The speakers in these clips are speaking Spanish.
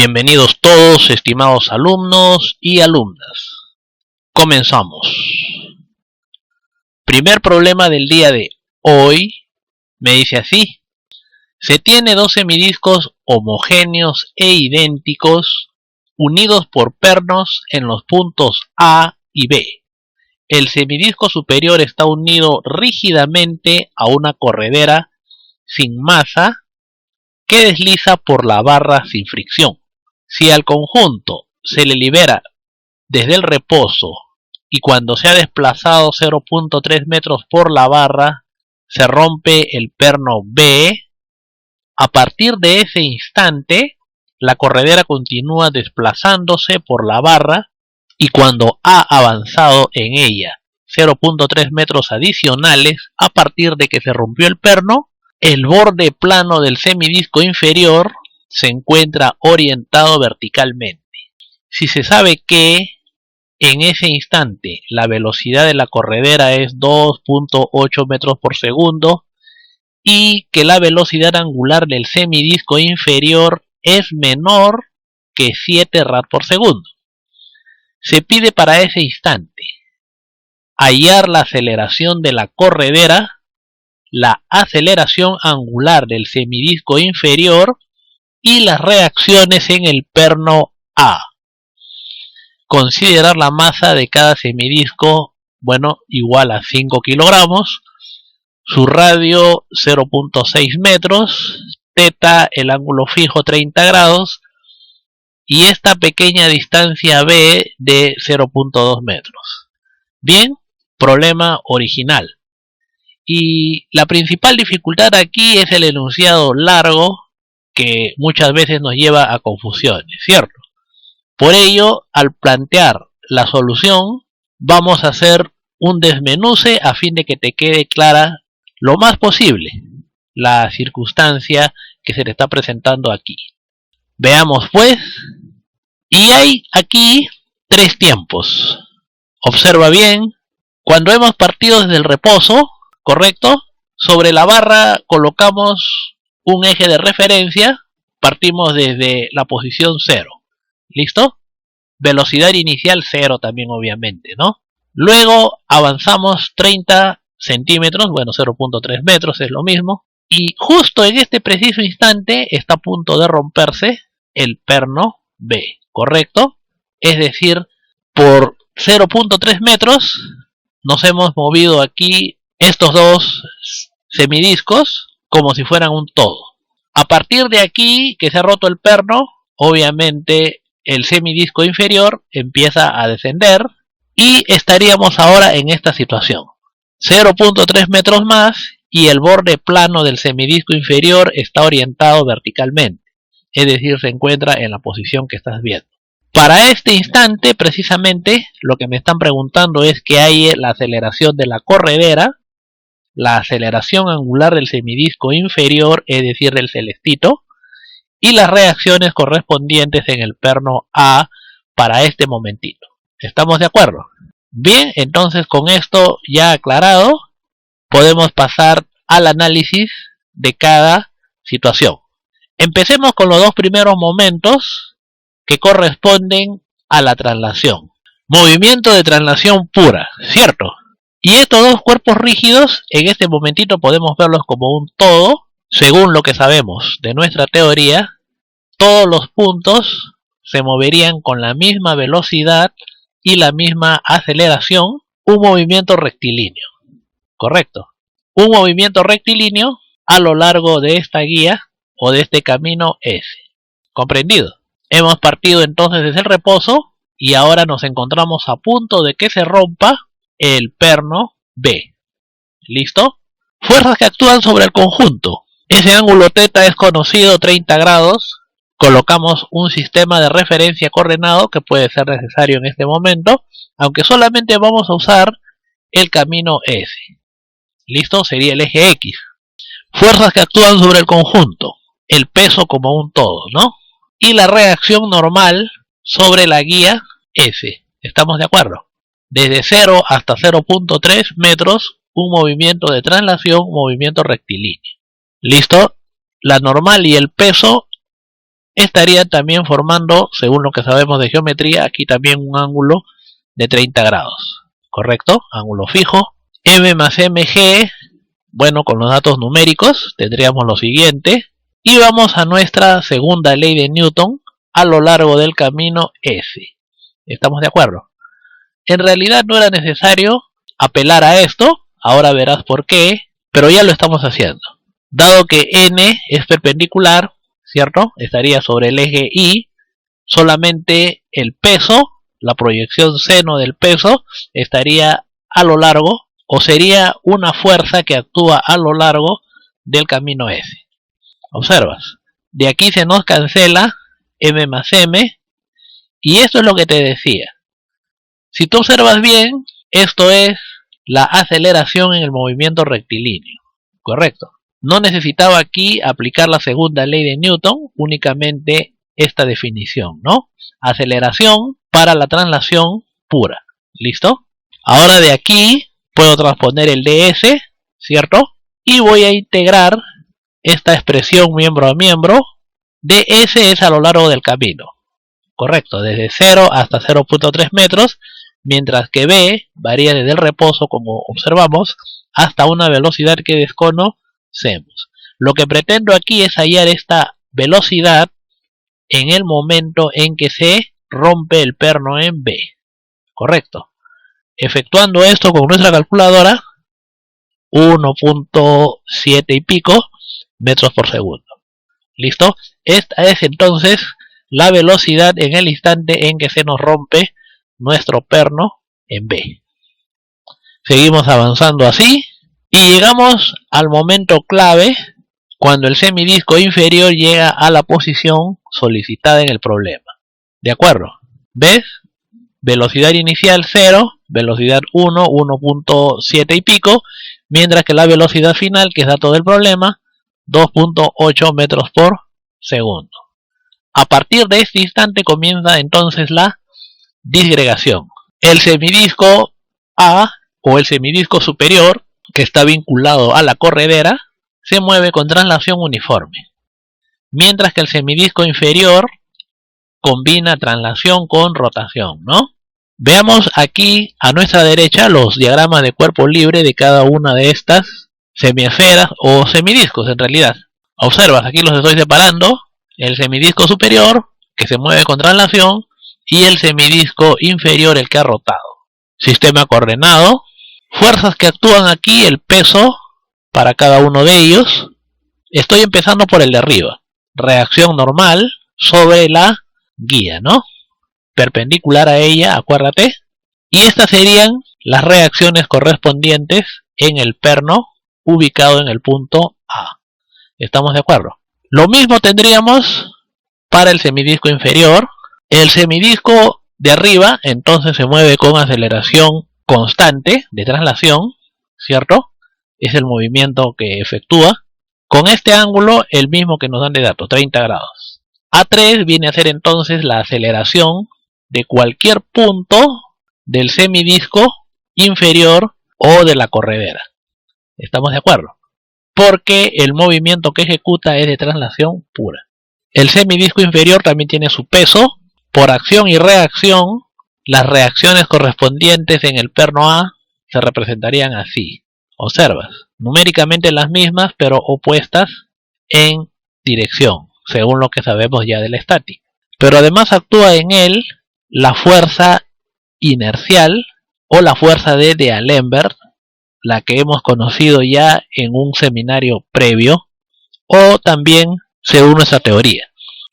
Bienvenidos todos, estimados alumnos y alumnas. Comenzamos. Primer problema del día de hoy me dice así. Se tiene dos semidiscos homogéneos e idénticos unidos por pernos en los puntos A y B. El semidisco superior está unido rígidamente a una corredera sin masa que desliza por la barra sin fricción. Si al conjunto se le libera desde el reposo y cuando se ha desplazado 0.3 metros por la barra se rompe el perno B, a partir de ese instante la corredera continúa desplazándose por la barra y cuando ha avanzado en ella 0.3 metros adicionales a partir de que se rompió el perno, el borde plano del semidisco inferior se encuentra orientado verticalmente. Si se sabe que en ese instante la velocidad de la corredera es 2.8 metros por segundo y que la velocidad angular del semidisco inferior es menor que 7 rads por segundo, se pide para ese instante hallar la aceleración de la corredera, la aceleración angular del semidisco inferior y las reacciones en el perno A. Considerar la masa de cada semidisco, igual a 5 kilogramos, su radio 0.6 metros, teta el ángulo fijo 30 grados y esta pequeña distancia B de 0.2 metros. Bien, problema original. Y la principal dificultad aquí es el enunciado largo que muchas veces nos lleva a confusiones, ¿cierto? Por ello, al plantear la solución, vamos a hacer un desmenuce a fin de que te quede clara lo más posible la circunstancia que se te está presentando aquí. Veamos pues, y hay aquí 3 tiempos. Observa bien, cuando hemos partido desde el reposo, ¿correcto? Sobre la barra colocamos un eje de referencia, partimos desde la posición 0. ¿Listo? Velocidad inicial 0 también obviamente, ¿no? Luego avanzamos 30 centímetros, 0.3 metros es lo mismo. Y justo en este preciso instante está a punto de romperse el perno B, ¿correcto? Es decir, por 0.3 metros nos hemos movido aquí estos dos semidiscos como si fueran un todo. A partir de aquí que se ha roto el perno, obviamente el semidisco inferior empieza a descender y estaríamos ahora en esta situación. 0.3 metros más y el borde plano del semidisco inferior está orientado verticalmente, es decir, se encuentra en la posición que estás viendo. Para este instante, precisamente, lo que me están preguntando es que hay la aceleración de la corredera, la aceleración angular del semidisco inferior, es decir, del celestito, y las reacciones correspondientes en el perno A para este momentito. ¿Estamos de acuerdo? Bien, entonces con esto ya aclarado, podemos pasar al análisis de cada situación. Empecemos con los dos primeros momentos que corresponden a la traslación. Movimiento de traslación pura, ¿cierto? Y estos dos cuerpos rígidos, en este momentito podemos verlos como un todo. Según lo que sabemos de nuestra teoría, todos los puntos se moverían con la misma velocidad y la misma aceleración, un movimiento rectilíneo, ¿correcto? Un movimiento rectilíneo a lo largo de esta guía o de este camino S. ¿Comprendido? Hemos partido entonces desde el reposo y ahora nos encontramos a punto de que se rompa el perno B. ¿Listo? Fuerzas que actúan sobre el conjunto. Ese ángulo θ es conocido, 30 grados. Colocamos un sistema de referencia coordenado que puede ser necesario en este momento, aunque solamente vamos a usar el camino S. ¿Listo? Sería el eje X. Fuerzas que actúan sobre el conjunto. El peso como un todo, ¿no? Y la reacción normal sobre la guía S. ¿Estamos de acuerdo? Desde 0 hasta 0.3 metros, un movimiento de traslación, movimiento rectilíneo. ¿Listo? La normal y el peso estarían también formando, según lo que sabemos de geometría, aquí también un ángulo de 30 grados. ¿Correcto? Ángulo fijo. M más mg, bueno, con los datos numéricos tendríamos lo siguiente. Y vamos a nuestra segunda ley de Newton a lo largo del camino S. ¿Estamos de acuerdo? En realidad no era necesario apelar a esto, ahora verás por qué, pero ya lo estamos haciendo. Dado que n es perpendicular, ¿cierto? Estaría sobre el eje Y, solamente el peso, la proyección seno del peso, estaría a lo largo, o sería una fuerza que actúa a lo largo del camino S. Observas, de aquí se nos cancela m más m, y esto es lo que te decía. Si tú observas bien, esto es la aceleración en el movimiento rectilíneo, ¿correcto? No necesitaba aquí aplicar la segunda ley de Newton, únicamente esta definición, ¿no? Aceleración para la traslación pura, ¿listo? Ahora de aquí puedo transponer el ds, ¿cierto? Y voy a integrar esta expresión miembro a miembro. ds es a lo largo del camino, correcto, desde 0 hasta 0.3 metros, mientras que b varía desde el reposo, como observamos, hasta una velocidad que desconocemos. Lo que pretendo aquí es hallar esta velocidad en el momento en que se rompe el perno en b, correcto. Efectuando esto con nuestra calculadora, 1.7 y pico metros por segundo. ¿Listo? Esta es entonces la velocidad en el instante en que se nos rompe nuestro perno en B. Seguimos avanzando así y llegamos al momento clave cuando el semidisco inferior llega a la posición solicitada en el problema. ¿De acuerdo? ¿Ves? Velocidad inicial 0, velocidad 1, 1.7 y pico, mientras que la velocidad final, que es dato del problema, 2.8 metros por segundo. A partir de este instante comienza entonces la disgregación. El semidisco A o el semidisco superior, que está vinculado a la corredera, se mueve con traslación uniforme, mientras que el semidisco inferior combina traslación con rotación, ¿no? Veamos aquí a nuestra derecha los diagramas de cuerpo libre de cada una de estas semiesferas o semidiscos en realidad. Observas, aquí los estoy separando, el semidisco superior, que se mueve con traslación, y el semidisco inferior, el que ha rotado. Sistema coordenado, fuerzas que actúan aquí, el peso para cada uno de ellos. Estoy empezando por el de arriba. Reacción normal sobre la guía, ¿no? Perpendicular a ella, acuérdate. Y estas serían las reacciones correspondientes en el perno ubicado en el punto A. ¿Estamos de acuerdo? Lo mismo tendríamos para el semidisco inferior. El semidisco de arriba entonces se mueve con aceleración constante de traslación, ¿cierto? Es el movimiento que efectúa. Con este ángulo, el mismo que nos dan de dato, 30 grados. A3 viene a ser entonces la aceleración de cualquier punto del semidisco inferior o de la corredera. ¿Estamos de acuerdo? Porque el movimiento que ejecuta es de traslación pura. El semidisco inferior también tiene su peso. Por acción y reacción, las reacciones correspondientes en el perno A se representarían así. Observas, numéricamente las mismas, pero opuestas en dirección, según lo que sabemos ya de la estática. Pero además actúa en él la fuerza inercial o la fuerza de D'Alembert, la que hemos conocido ya en un seminario previo, o también según nuestra teoría.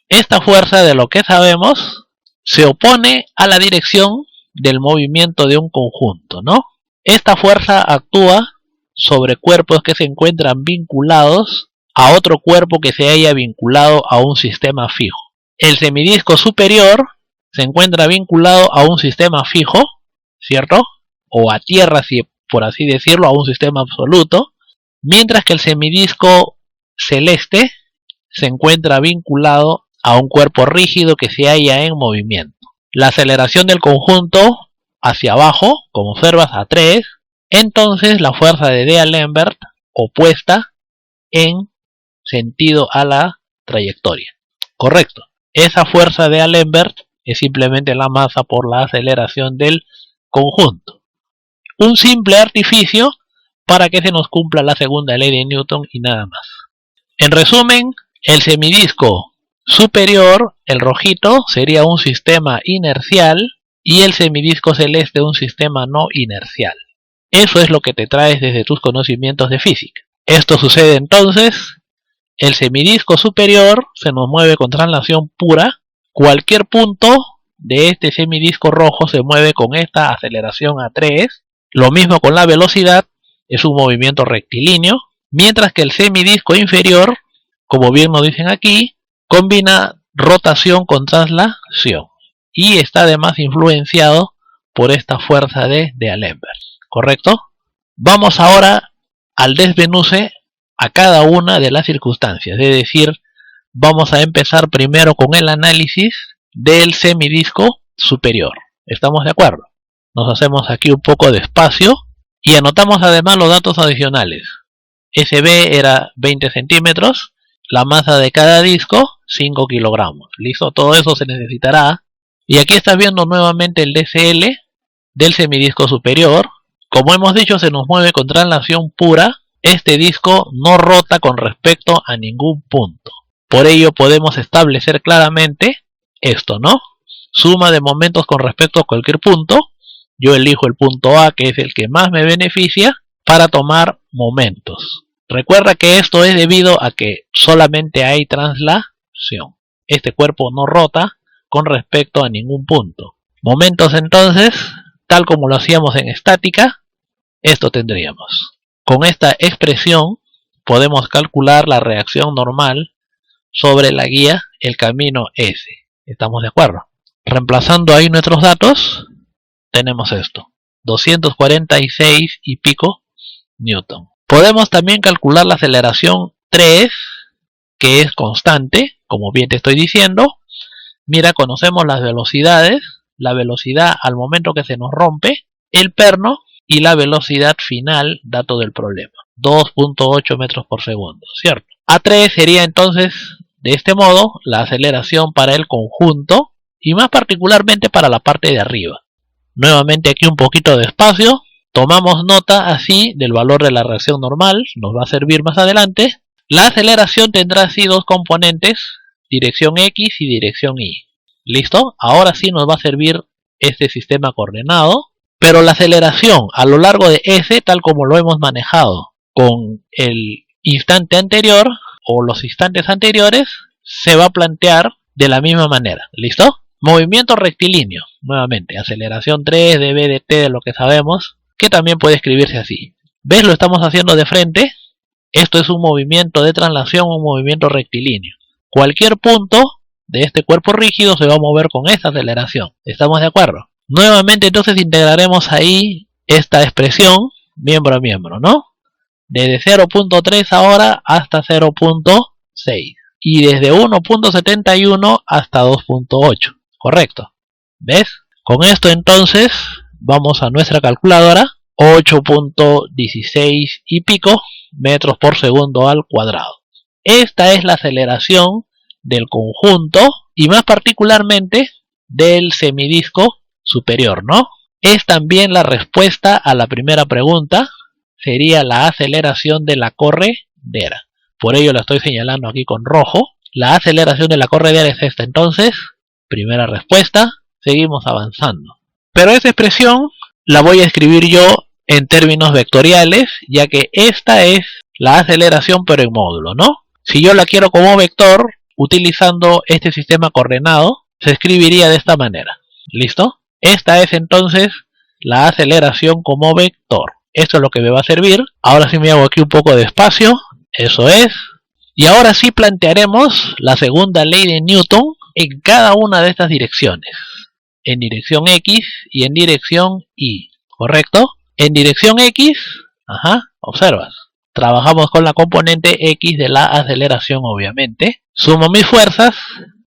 Esta fuerza, de lo que sabemos, se opone a la dirección del movimiento de un conjunto, ¿no? Esta fuerza actúa sobre cuerpos que se encuentran vinculados a otro cuerpo que se haya vinculado a un sistema fijo. El semidisco superior se encuentra vinculado a un sistema fijo, ¿cierto? O a tierra, si por así decirlo, a un sistema absoluto, mientras que el semidisco celeste se encuentra vinculado a un cuerpo rígido que se halla en movimiento. La aceleración del conjunto hacia abajo, como observas, a 3, entonces la fuerza de D'Alembert opuesta en sentido a la trayectoria. Correcto. esa fuerza de Alembert es simplemente la masa por la aceleración del conjunto. Un simple artificio para que se nos cumpla la segunda ley de Newton y nada más. En resumen, el semidisco superior, el rojito, sería un sistema inercial y el semidisco celeste un sistema no inercial. Eso es lo que te traes desde tus conocimientos de física. Esto sucede entonces, el semidisco superior se nos mueve con traslación pura. Cualquier punto de este semidisco rojo se mueve con esta aceleración A3. Lo mismo con la velocidad, es un movimiento rectilíneo. Mientras que el semidisco inferior, como bien nos dicen aquí, combina rotación con traslación. Y está además influenciado por esta fuerza de Alembert. ¿Correcto? Vamos ahora al desmenuce a cada una de las circunstancias. Es decir, vamos a empezar primero con el análisis del semidisco superior. ¿Estamos de acuerdo? Nos hacemos aquí un poco de espacio y anotamos además los datos adicionales. SB era 20 centímetros, la masa de cada disco 5 kilogramos. ¿Listo? Todo eso se necesitará. Y aquí estás viendo nuevamente el DCL del semidisco superior. Como hemos dicho, se nos mueve con traslación pura. Este disco no rota con respecto a ningún punto. Por ello podemos establecer claramente esto, ¿no? Suma de momentos con respecto a cualquier punto. Yo elijo el punto A, que es el que más me beneficia, para tomar momentos. Recuerda que esto es debido a que solamente hay traslación. Este cuerpo no rota con respecto a ningún punto. Momentos entonces, tal como lo hacíamos en estática, esto tendríamos. Con esta expresión podemos calcular la reacción normal sobre la guía, el camino S. ¿Estamos de acuerdo? Reemplazando ahí nuestros datos, tenemos esto. 246 y pico Newton. Podemos también calcular la aceleración 3, que es constante, como bien te estoy diciendo. Mira, conocemos las velocidades. La velocidad al momento que se nos rompe el perno y la velocidad final, dato del problema. 2.8 metros por segundo, ¿cierto? A3 sería entonces, de este modo, la aceleración para el conjunto y más particularmente para la parte de arriba. Nuevamente aquí un poquito de espacio. Tomamos nota así del valor de la reacción normal, nos va a servir más adelante. La aceleración tendrá así dos componentes, dirección X y dirección Y. ¿Listo? Ahora sí nos va a servir este sistema coordenado, pero la aceleración a lo largo de S, tal como lo hemos manejado con el instante anterior o los instantes anteriores, se va a plantear de la misma manera. ¿Listo? Movimiento rectilíneo, nuevamente, aceleración 3 de v de t de lo que sabemos, que también puede escribirse así. ¿Ves? Lo estamos haciendo de frente. Esto es un movimiento de traslación, un movimiento rectilíneo. Cualquier punto de este cuerpo rígido se va a mover con esta aceleración. ¿Estamos de acuerdo? Nuevamente entonces integraremos ahí esta expresión miembro a miembro, ¿no? Desde 0.3 ahora hasta 0.6 y desde 1.71 hasta 2.8. ¿Correcto? ¿Ves? Con esto entonces vamos a nuestra calculadora. 8.16 y pico metros por segundo al cuadrado. Esta es la aceleración del conjunto y más particularmente del semidisco superior, ¿no? Es también la respuesta a la primera pregunta, sería la aceleración de la corredera. Por ello la estoy señalando aquí con rojo. La aceleración de la corredera es esta entonces. Primera respuesta. Seguimos avanzando. Pero esa expresión la voy a escribir yo en términos vectoriales, ya que esta es la aceleración pero en módulo, ¿no? Si yo la quiero como vector, utilizando este sistema coordenado, se escribiría de esta manera. ¿Listo? Esta es entonces la aceleración como vector. Esto es lo que me va a servir. Ahora sí me hago aquí un poco de espacio. Eso es. Y ahora sí plantearemos la segunda ley de Newton en cada una de estas direcciones. En dirección X y en dirección Y. ¿Correcto? En dirección X, observas. Trabajamos con la componente X de la aceleración, obviamente. Sumo mis fuerzas,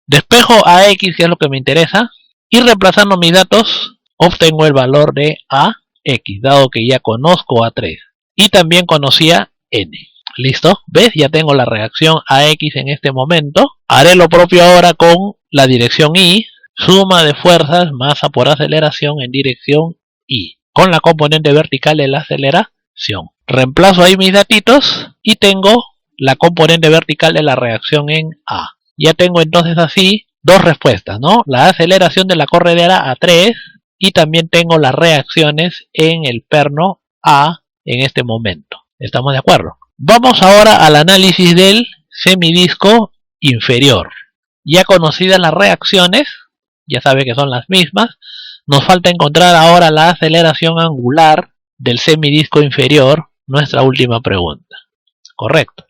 despejo a X, que es lo que me interesa, y reemplazando mis datos, obtengo el valor de AX, dado que ya conozco A3. Y también conocía N. ¿Listo? ¿Ves? Ya tengo la reacción AX en este momento. Haré lo propio ahora con la dirección Y, suma de fuerzas, masa por aceleración en dirección Y, con la componente vertical de la aceleración. Reemplazo ahí mis datitos y tengo la componente vertical de la reacción en A. Ya tengo entonces así dos respuestas, ¿no? La aceleración de la corredera A3 y también tengo las reacciones en el perno A en este momento. ¿Estamos de acuerdo? Vamos ahora al análisis del semidisco inferior. Ya conocidas las reacciones, ya sabe que son las mismas, nos falta encontrar ahora la aceleración angular del semidisco inferior, nuestra última pregunta. Correcto.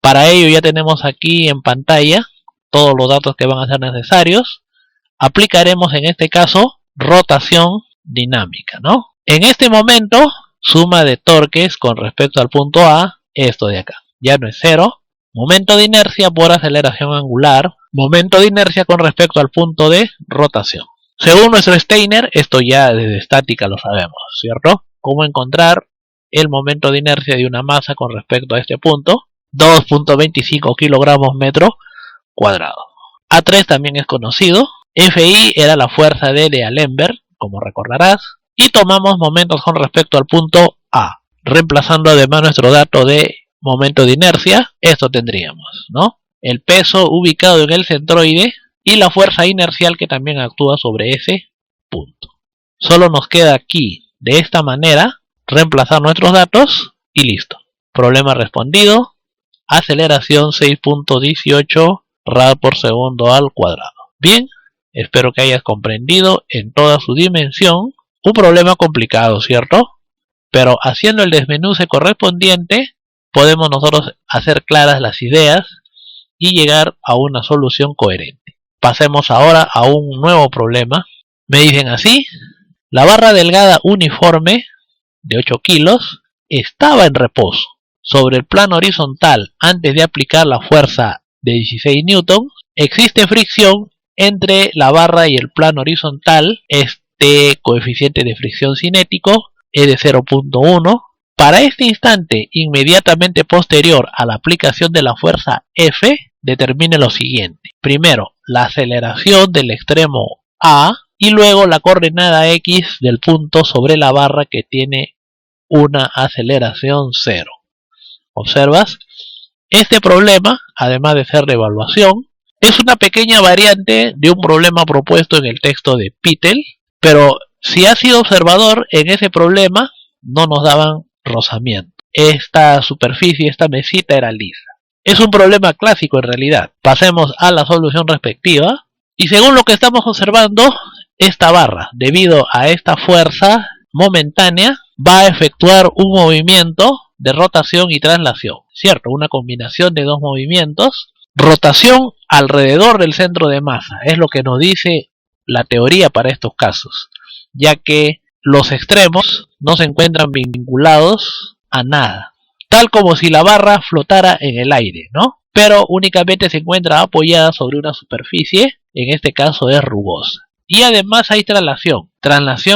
Para ello ya tenemos aquí en pantalla todos los datos que van a ser necesarios. Aplicaremos en este caso rotación dinámica, ¿no? En este momento, suma de torques con respecto al punto A, esto de acá. Ya no es cero. Momento de inercia por aceleración angular. Momento de inercia con respecto al punto de rotación. Según nuestro Steiner, esto ya desde estática lo sabemos, ¿cierto? Cómo encontrar el momento de inercia de una masa con respecto a este punto. 2.25 kilogramos metro cuadrado. A3 también es conocido. Fi era la fuerza de D'Alembert, como recordarás. Y tomamos momentos con respecto al punto A. Reemplazando además nuestro dato de momento de inercia, esto tendríamos, ¿no? El peso ubicado en el centroide y la fuerza inercial que también actúa sobre ese punto. Solo nos queda aquí, de esta manera, reemplazar nuestros datos y listo. Problema respondido. Aceleración 6.18 rad por segundo al cuadrado. Bien, espero que hayas comprendido en toda su dimensión. Un problema complicado, ¿cierto? Pero haciendo el desmenuce correspondiente, podemos nosotros hacer claras las ideas y llegar a una solución coherente. Pasemos ahora a un nuevo problema. Me dicen así: la barra delgada uniforme de 8 kilos estaba en reposo sobre el plano horizontal antes de aplicar la fuerza de 16 newton. Existe fricción entre la barra y el plano horizontal. Este coeficiente de fricción cinético es de 0.1. Para este instante inmediatamente posterior a la aplicación de la fuerza F, determine lo siguiente. Primero, la aceleración del extremo A y luego la coordenada X del punto sobre la barra que tiene una aceleración 0. ¿Observas? Este problema, además de ser de evaluación, es una pequeña variante de un problema propuesto en el texto de Pittel, pero si has sido observador en ese problema, no nos daban rozamiento. Esta superficie, esta mesita era lisa. Es un problema clásico en realidad. Pasemos a la solución respectiva. Y según lo que estamos observando, esta barra, debido a esta fuerza momentánea, va a efectuar un movimiento de rotación y traslación, ¿cierto? Una combinación de dos movimientos. Rotación alrededor del centro de masa, es lo que nos dice la teoría para estos casos, ya que los extremos no se encuentran vinculados a nada, tal como si la barra flotara en el aire, ¿no? Pero únicamente se encuentra apoyada sobre una superficie, en este caso es rugosa. Y además hay traslación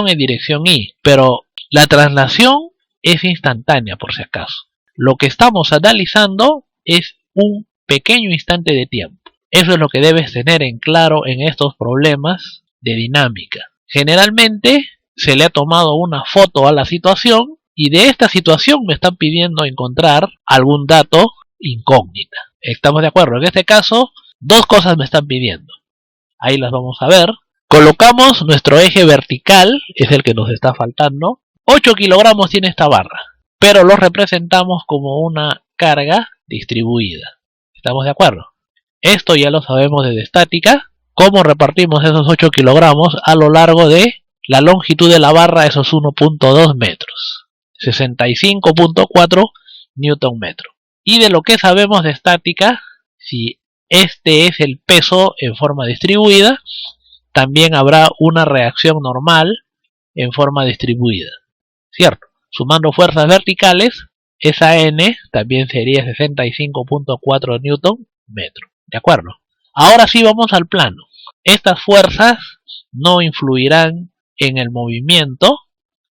en dirección Y, pero la traslación es instantánea por si acaso. Lo que estamos analizando es un pequeño instante de tiempo. Eso es lo que debes tener en claro en estos problemas de dinámica. Generalmente se le ha tomado una foto a la situación y de esta situación me están pidiendo encontrar algún dato incógnita. ¿Estamos de acuerdo? En este caso, dos cosas me están pidiendo. Ahí las vamos a ver. Colocamos nuestro eje vertical, es el que nos está faltando. 8 kilogramos tiene esta barra, pero lo representamos como una carga distribuida. ¿Estamos de acuerdo? Esto ya lo sabemos desde estática. ¿Cómo repartimos esos 8 kilogramos a lo largo de la longitud de la barra, esos 1.2 metros? 65.4 newton metro. Y de lo que sabemos de estática, si este es el peso en forma distribuida, también habrá una reacción normal en forma distribuida, ¿cierto? Sumando fuerzas verticales, esa N también sería 65.4 newton metro, ¿de acuerdo? Ahora sí vamos al plano. Estas fuerzas no influirán en el movimiento,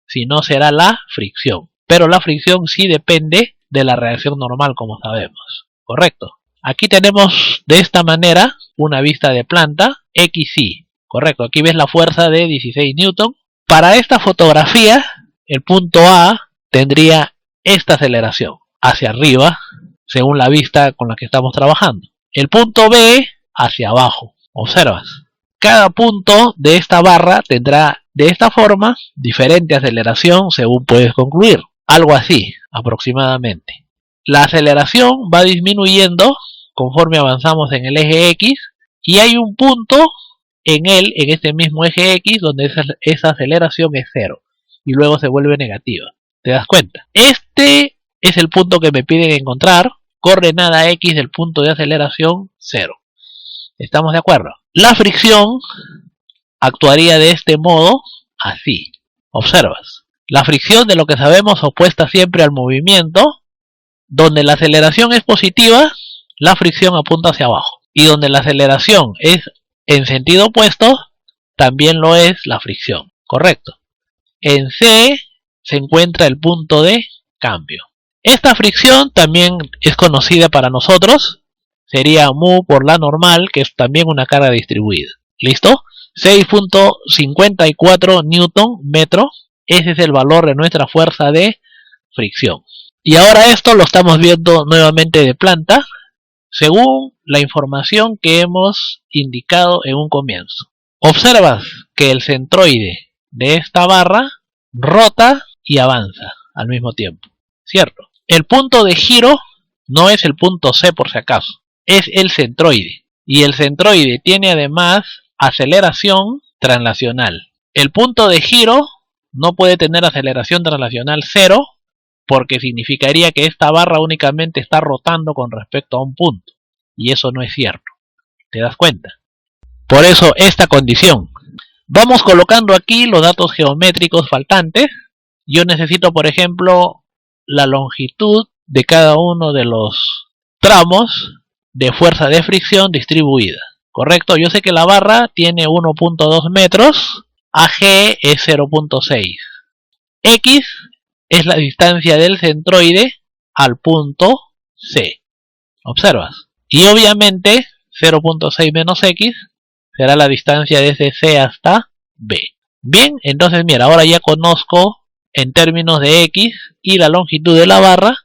sino será la fricción. Pero la fricción sí depende de la reacción normal, como sabemos, ¿correcto? Aquí tenemos de esta manera una vista de planta. XY. Correcto, aquí ves la fuerza de 16 Newton. Para esta fotografía, el punto A tendría esta aceleración hacia arriba, según la vista con la que estamos trabajando. El punto B hacia abajo. Observas. Cada punto de esta barra tendrá de esta forma diferente aceleración según puedes concluir. Algo así, aproximadamente. La aceleración va disminuyendo conforme avanzamos en el eje X y hay un punto en este mismo eje X, donde esa aceleración es 0 y luego se vuelve negativa. ¿Te das cuenta? Este es el punto que me piden encontrar, coordenada X del punto de aceleración 0. ¿Estamos de acuerdo? La fricción actuaría de este modo, así. Observas. La fricción, de lo que sabemos, opuesta siempre al movimiento. Donde la aceleración es positiva, la fricción apunta hacia abajo. Y donde la aceleración es en sentido opuesto, también lo es la fricción. Correcto. En C se encuentra el punto de cambio. Esta fricción también es conocida para nosotros. Sería mu por la normal, que es también una carga distribuida. ¿Listo? 6.54 Newton metro. Ese es el valor de nuestra fuerza de fricción. Y ahora esto lo estamos viendo nuevamente de planta, según la información que hemos indicado en un comienzo. Observas que el centroide de esta barra rota y avanza al mismo tiempo, ¿cierto? El punto de giro no es el punto C por si acaso, es el centroide. Y el centroide tiene además aceleración translacional. El punto de giro no puede tener aceleración translacional 0, porque significaría que esta barra únicamente está rotando con respecto a un punto. Y eso no es cierto. ¿Te das cuenta? Por eso esta condición. Vamos colocando aquí los datos geométricos faltantes. Yo necesito, por ejemplo, la longitud de cada uno de los tramos de fuerza de fricción distribuida. ¿Correcto? Yo sé que la barra tiene 1.2 metros. AG es 0.6. X es la distancia del centroide al punto C. ¿Observas? Y obviamente 0.6 menos X será la distancia desde C hasta B. Bien, entonces mira, ahora ya conozco en términos de X y la longitud de la barra,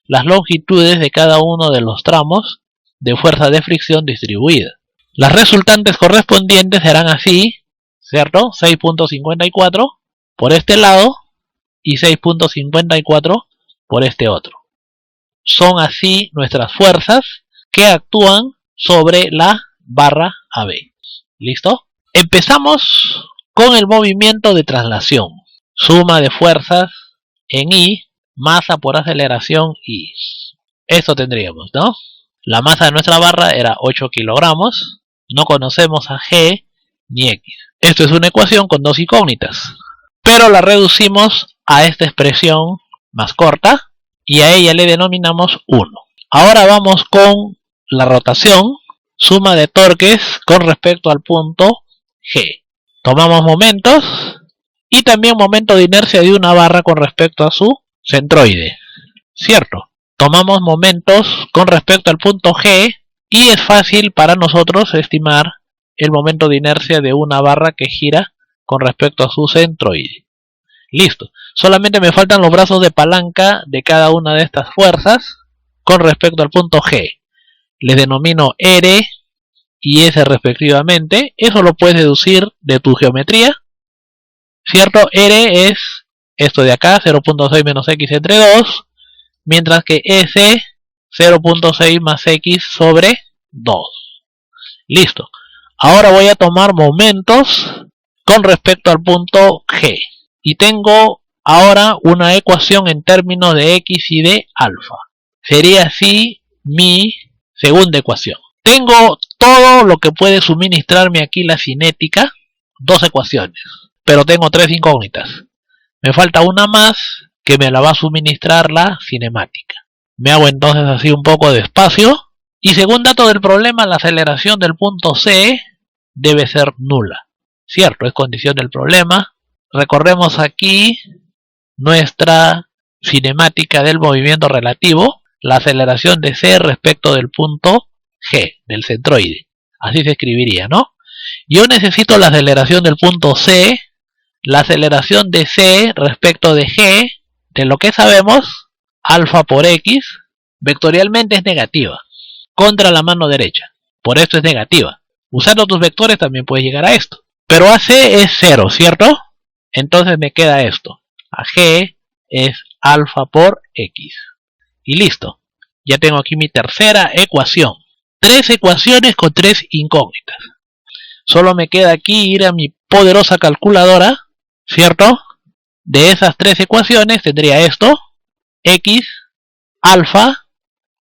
las longitudes de cada uno de los tramos de fuerza de fricción distribuida. Las resultantes correspondientes serán así, ¿cierto? 6.54 por este lado y 6.54 por este otro. Son así nuestras fuerzas que actúan sobre la barra AB. ¿Listo? Empezamos con el movimiento de traslación. Suma de fuerzas en I, masa por aceleración I. Esto tendríamos, ¿no? La masa de nuestra barra era 8 kilogramos. No conocemos a G ni X. Esto es una ecuación con dos incógnitas, pero la reducimos a esta expresión más corta y a ella le denominamos 1. Ahora vamos con la rotación, suma de torques con respecto al punto G. Tomamos momentos y también momento de inercia de una barra con respecto a su centroide, ¿cierto? Tomamos momentos con respecto al punto G y es fácil para nosotros estimar el momento de inercia de una barra que gira con respecto a su centroide. Listo. Solamente me faltan los brazos de palanca de cada una de estas fuerzas con respecto al punto G. Les denomino R y S respectivamente. Eso lo puedes deducir de tu geometría, ¿cierto? R es esto de acá, 0.6 menos X entre 2, mientras que S, 0.6 más X sobre 2. Listo. Ahora voy a tomar momentos con respecto al punto G. Y tengo ahora una ecuación en términos de X y de alfa. Sería así mi segunda ecuación. Tengo todo lo que puede suministrarme aquí la cinética, dos ecuaciones, pero tengo tres incógnitas. Me falta una más que me la va a suministrar la cinemática. Me hago entonces así un poco de espacio. Y según dato del problema, la aceleración del punto C debe ser nula. Cierto, es condición del problema. Recorremos aquí nuestra cinemática del movimiento relativo. La aceleración de C respecto del punto G, del centroide. Así se escribiría, ¿no? Yo necesito la aceleración del punto C, la aceleración de C respecto de G, de lo que sabemos, alfa por X, vectorialmente es negativa, contra la mano derecha, por esto es negativa. Usando tus vectores también puedes llegar a esto. Pero AC es 0, ¿cierto? Entonces me queda esto. AG es alfa por X. Y listo. Ya tengo aquí mi tercera ecuación. 3 ecuaciones con 3 incógnitas. Solo me queda aquí ir a mi poderosa calculadora, ¿cierto? De esas 3 ecuaciones tendría esto, X, alfa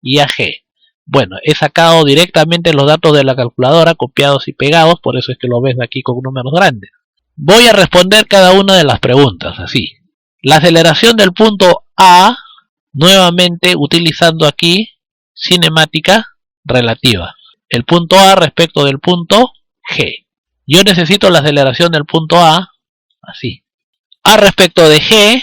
y AG. Bueno, he sacado directamente los datos de la calculadora, copiados y pegados, por eso es que lo ves aquí con números grandes. Voy a responder cada una de las preguntas, así. La aceleración del punto A, nuevamente utilizando aquí cinemática relativa. El punto A respecto del punto G. Yo necesito la aceleración del punto A, así. A respecto de G,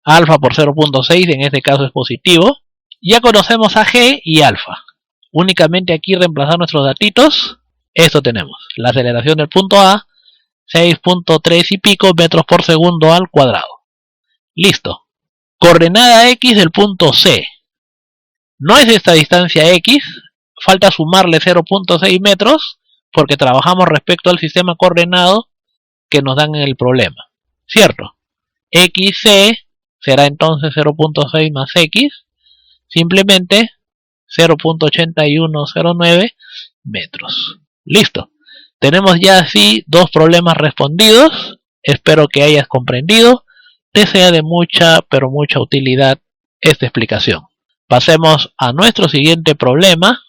alfa por 0.6, en este caso es positivo. Ya conocemos a G y alfa. Únicamente aquí reemplazar nuestros datitos. Esto tenemos. La aceleración del punto A, 6.3 y pico metros por segundo al cuadrado. Listo. Coordenada X del punto C. No es esta distancia X. Falta sumarle 0.6 metros porque trabajamos respecto al sistema coordenado que nos dan en el problema. ¿Cierto? XC será entonces 0.6 más X. Simplemente 0.8109 metros. Listo. Tenemos ya así 2 problemas respondidos. Espero que hayas comprendido. Te sea de mucha, pero mucha utilidad esta explicación. Pasemos a nuestro siguiente problema.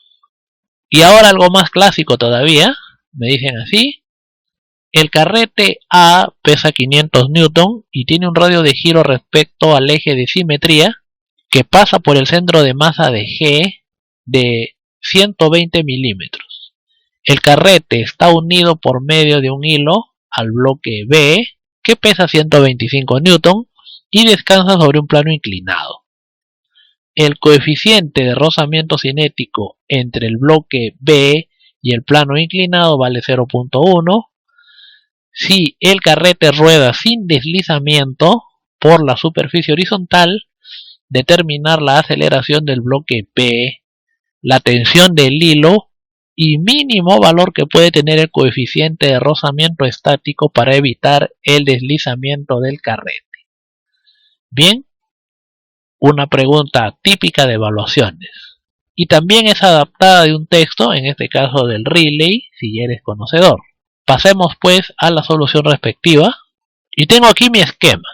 Y ahora algo más clásico todavía. Me dicen así. El carrete A pesa 500 Newton y tiene un radio de giro respecto al eje de simetría que pasa por el centro de masa de G de 120 milímetros. El carrete está unido por medio de un hilo al bloque B que pesa 125 Newton y descansa sobre un plano inclinado. El coeficiente de rozamiento cinético entre el bloque B y el plano inclinado vale 0.1. Si el carrete rueda sin deslizamiento por la superficie horizontal, determinar la aceleración del bloque B, la tensión del hilo y mínimo valor que puede tener el coeficiente de rozamiento estático para evitar el deslizamiento del carrete. Bien, una pregunta típica de evaluaciones. Y también es adaptada de un texto, en este caso del Riley, si eres conocedor. Pasemos pues a la solución respectiva. Y tengo aquí mi esquema.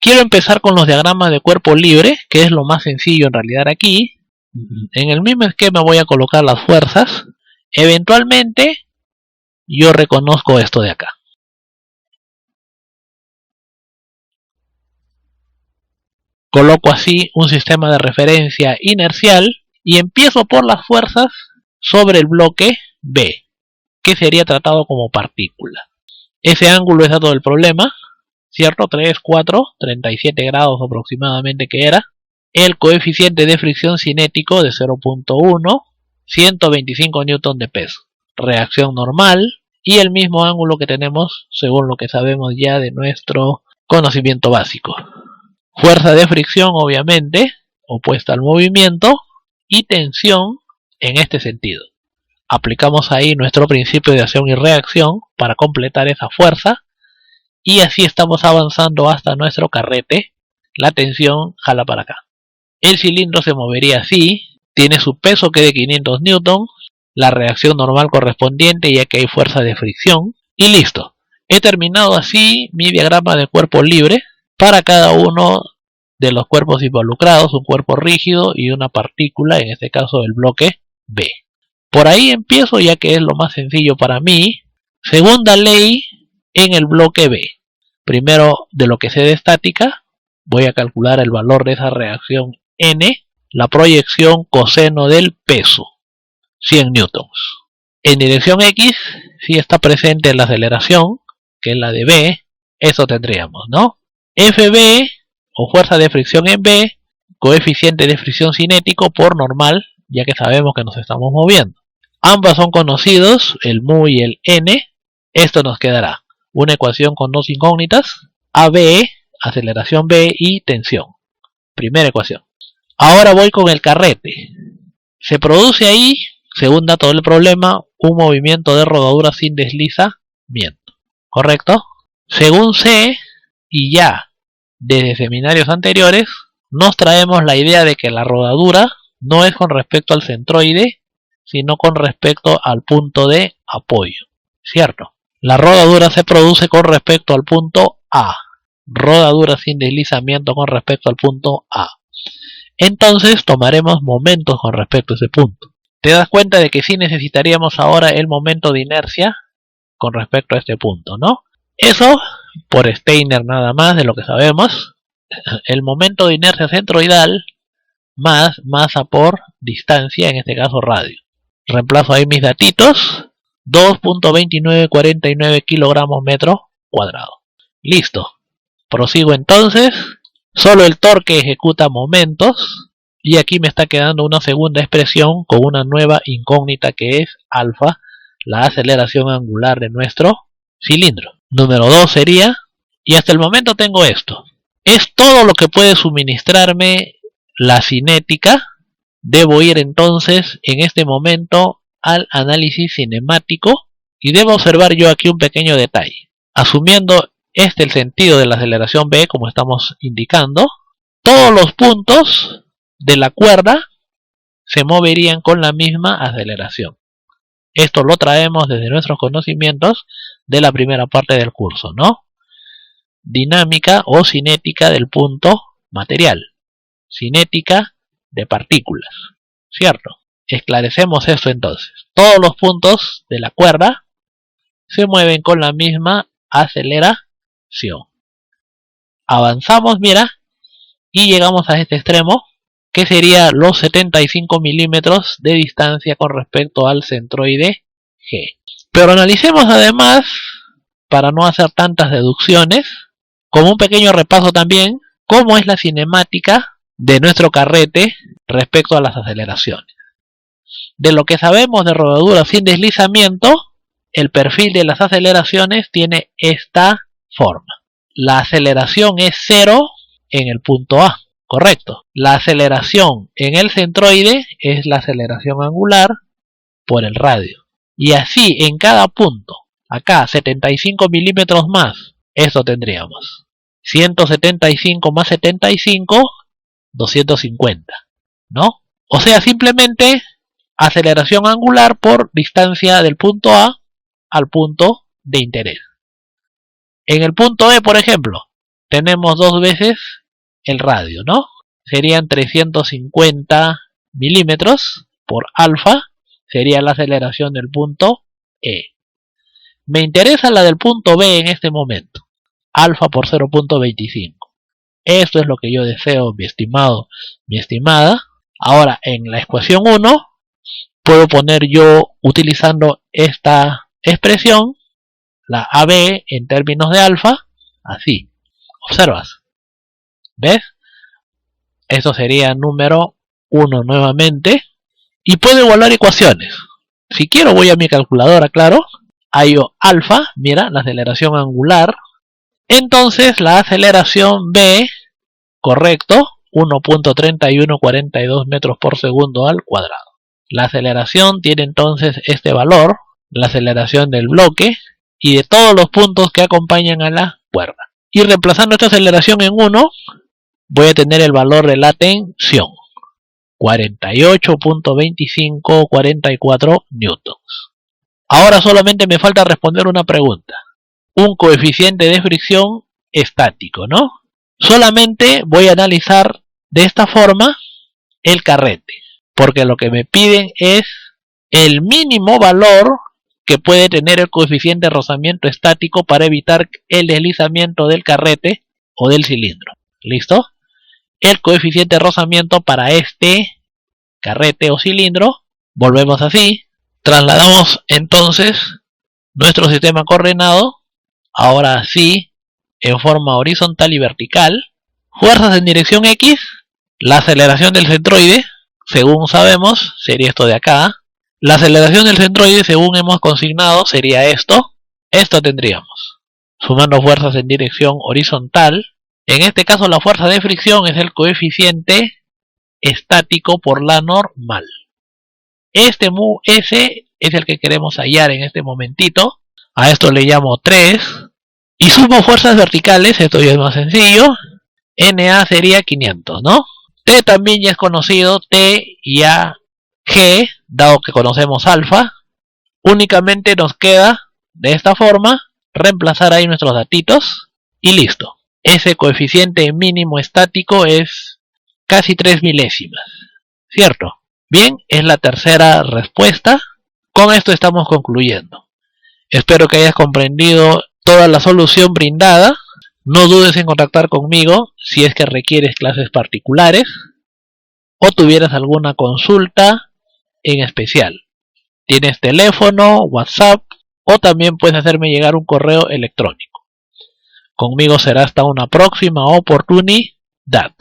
Quiero empezar con los diagramas de cuerpo libre, que es lo más sencillo en realidad aquí. En el mismo esquema voy a colocar las fuerzas. Eventualmente yo reconozco esto de acá. Coloco así un sistema de referencia inercial y empiezo por las fuerzas sobre el bloque B, que sería tratado como partícula. Ese ángulo es dato del problema, ¿cierto? 3, 4, 37 grados aproximadamente que era. El coeficiente de fricción cinético de 0.1, 125 newton de peso. Reacción normal y el mismo ángulo que tenemos según lo que sabemos ya de nuestro conocimiento básico. Fuerza de fricción obviamente opuesta al movimiento y tensión en este sentido. Aplicamos ahí nuestro principio de acción y reacción para completar esa fuerza y así estamos avanzando hasta nuestro carrete. La tensión jala para acá. El cilindro se movería así, tiene su peso que es de 500 newton, la reacción normal correspondiente ya que hay fuerza de fricción y listo. He terminado así mi diagrama de cuerpo libre para cada uno de los cuerpos involucrados, un cuerpo rígido y una partícula, en este caso el bloque B. Por ahí empiezo ya que es lo más sencillo para mí. Segunda ley en el bloque B. Primero, de lo que sé de estática, voy a calcular el valor de esa reacción N, la proyección coseno del peso, 100 newtons. En dirección X, si está presente la aceleración, que es la de B, eso tendríamos, ¿no? FB, o fuerza de fricción en B, coeficiente de fricción cinético por normal, ya que sabemos que nos estamos moviendo. Ambas son conocidos, el mu y el n, Esto nos quedará una ecuación con dos incógnitas, AB, aceleración B y tensión. Primera ecuación. Ahora voy con el carrete. Se produce ahí, según dato del problema, un movimiento de rodadura sin deslizamiento. ¿Correcto? Según sé, y ya desde seminarios anteriores, nos traemos la idea de que la rodadura no es con respecto al centroide, sino con respecto al punto de apoyo. ¿Cierto? La rodadura se produce con respecto al punto A. Rodadura sin deslizamiento con respecto al punto A. Entonces tomaremos momentos con respecto a ese punto. Te das cuenta de que sí necesitaríamos ahora el momento de inercia con respecto a este punto, ¿no? Eso por Steiner nada más de lo que sabemos. El momento de inercia centroidal más masa por distancia, en este caso radio. Reemplazo ahí mis datitos. 2.2949 kilogramos metro cuadrado. Listo. Prosigo entonces. Solo el torque ejecuta momentos. Y aquí me está quedando una segunda expresión con una nueva incógnita que es alfa, la aceleración angular de nuestro cilindro. Número 2 sería, y hasta el momento tengo esto. Es todo lo que puede suministrarme la cinética. Debo ir entonces en este momento al análisis cinemático y debo observar yo aquí un pequeño detalle. Asumiendo el sentido de la aceleración B, como estamos indicando, todos los puntos de la cuerda se moverían con la misma aceleración. Esto lo traemos desde nuestros conocimientos de la primera parte del curso, ¿no? Dinámica o cinética del punto material. Cinética de partículas, ¿cierto? Esclarecemos esto entonces. Todos los puntos de la cuerda se mueven con la misma aceleración. Avanzamos, mira, y llegamos a este extremo, que sería los 75 milímetros de distancia con respecto al centroide G. Pero analicemos además, para no hacer tantas deducciones, como un pequeño repaso también, cómo es la cinemática de nuestro carrete respecto a las aceleraciones. De lo que sabemos de rodadura sin deslizamiento, el perfil de las aceleraciones tiene esta forma. La aceleración es 0 en el punto A, correcto. La aceleración en el centroide es la aceleración angular por el radio. Y así en cada punto. Acá 75 milímetros más, esto tendríamos. 175 más 75, 250, ¿no? O sea, simplemente aceleración angular por distancia del punto A al punto de interés. En el punto E, por ejemplo, tenemos dos veces el radio, ¿no? Serían 350 milímetros por alfa, sería la aceleración del punto E. Me interesa la del punto B en este momento, alfa por 0.25. Esto es lo que yo deseo, mi estimado, mi estimada. Ahora, en la ecuación 1, puedo poner yo, utilizando esta expresión, la AB en términos de alfa, así. ¿Observas? ¿Ves? Esto sería número 1 nuevamente. Y puedo igualar ecuaciones. Si quiero voy a mi calculadora, claro. Hallo alfa, mira, la aceleración angular. Entonces la aceleración B, correcto, 1.3142 metros por segundo al cuadrado. La aceleración tiene entonces este valor, la aceleración del bloque y de todos los puntos que acompañan a la cuerda. Y reemplazando esta aceleración en 1, voy a tener el valor de la tensión, 48.2544 newtons. Ahora solamente me falta responder una pregunta. Un coeficiente de fricción estático, ¿no? Solamente voy a analizar de esta forma el carrete, porque lo que me piden es el mínimo valor que puede tener el coeficiente de rozamiento estático para evitar el deslizamiento del carrete o del cilindro. ¿Listo? El coeficiente de rozamiento para este carrete o cilindro, volvemos así, trasladamos entonces nuestro sistema coordenado, ahora sí, en forma horizontal y vertical. Fuerzas en dirección X, la aceleración del centroide, según sabemos, sería esto de acá. La aceleración del centroide, según hemos consignado, sería esto. esto tendríamos. Sumando fuerzas en dirección horizontal. En este caso la fuerza de fricción es el coeficiente estático por la normal. Este mu S es el que queremos hallar en este momentito. A esto le llamo 3. Y sumo fuerzas verticales, esto ya es más sencillo. NA sería 500, ¿no? T también ya es conocido, T y A, G, dado que conocemos alfa. Únicamente nos queda, de esta forma, reemplazar ahí nuestros datitos y listo. Ese coeficiente mínimo estático es casi 3 milésimas, ¿cierto? Bien, es la tercera respuesta. Con esto estamos concluyendo. Espero que hayas comprendido toda la solución brindada. No dudes en contactar conmigo si es que requieres clases particulares o tuvieras alguna consulta en especial. Tienes teléfono, WhatsApp o también puedes hacerme llegar un correo electrónico. Conmigo será hasta una próxima oportunidad.